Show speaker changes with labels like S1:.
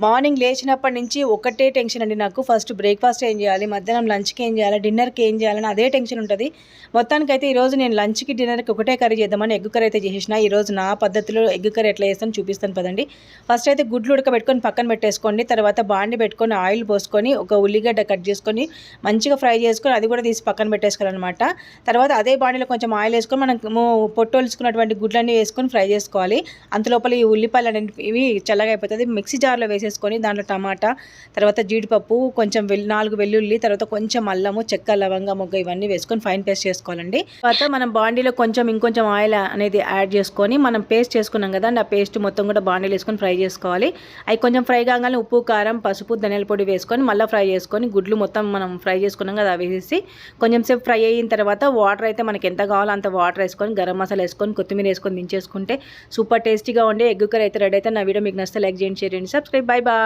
S1: Morning లేచినప్పటి నుంచి ఒకటే టెన్షన్ అండి నాకు. ఫస్ట్ బ్రేక్ఫాస్ట్ ఏం చేయాలి, మధ్యాహ్నం లంచ్కి ఏం చేయాలి, డిన్నర్కి ఏం చేయాలని అదే టెన్షన్ ఉంటుంది. మొత్తానికైతే ఈరోజు నేను లంచ్కి డిన్నర్కి ఒకటే కర్రీ చేద్దామని ఎగ్ కర్రీ అయితే చేసేసిన. ఈరోజు నా పద్ధతిలో ఎగ్ కర్రీ ఎట్లా చేస్తాను చూపిస్తాను పదండి. ఫస్ట్ అయితే గుడ్లు ఉడకబెట్టుకొని పక్కన పెట్టేసుకోండి. తర్వాత బాండి పెట్టుకొని ఆయిల్ పోసుకొని ఒక ఉల్లిగడ్డ కట్ చేసుకొని మంచిగా ఫ్రై చేసుకొని అది కూడా తీసి పక్కన పెట్టేసుకోవాలన్నమాట. తర్వాత అదే బాండిలో కొంచెం ఆయిల్ వేసుకొని మనం పొట్టోలుసుకున్నటువంటి గుడ్లన్నీ వేసుకొని ఫ్రై చేసుకోవాలి. అంతలోపల ఈ ఉల్లిపాయలు అనేవి ఇవి చల్లగా అయిపోతుంది. మిక్సీ జార్లో వేసేసుకొని దాంట్లో టమాటా, తర్వాత జీడిపప్పు, కొంచెం 4 వెల్లుల్లి, తర్వాత కొంచెం అల్లము, చెక్క, లవంగ, మొగ్గ ఇవన్నీ వేసుకొని ఫైన్ పేస్ట్ చేసుకోవాలండి. తర్వాత మనం బాండీలో ఇంకొంచెం ఆయిల్ అనేది యాడ్ చేసుకొని మనం పేస్ట్ చేసుకున్నాం కదా, ఆ పేస్ట్ మొత్తం కూడా బాండీలో వేసుకొని ఫ్రై చేసుకోవాలి. అవి కొంచెం ఫ్రై కాగానే ఉప్పు, కారం, పసుపు, ధనియాల పొడి వేసుకొని మళ్ళీ ఫ్రై చేసుకొని గుడ్లు మొత్తం మనం ఫ్రై చేసుకున్నాం కదా అవి వేసేసి కొంచెం సేపు ఫ్రై అయిన తర్వాత వాటర్ అయితే మనకి ఎంత కావాలో అంత వాటర్ వేసుకొని గరం మసాలా వేసుకొని కొత్తిమీర వేసుకొని దించేసుకుంటే సూపర్ టేస్టీగా ఉండే ఎగ్ కర్రీ అయితే రెడీ అయితే. నా వీడియో మీకు నచ్చితే లైక్ చేయండి, షేర్ చేయండి, సబ్స్క్రైబ్. Bye bye.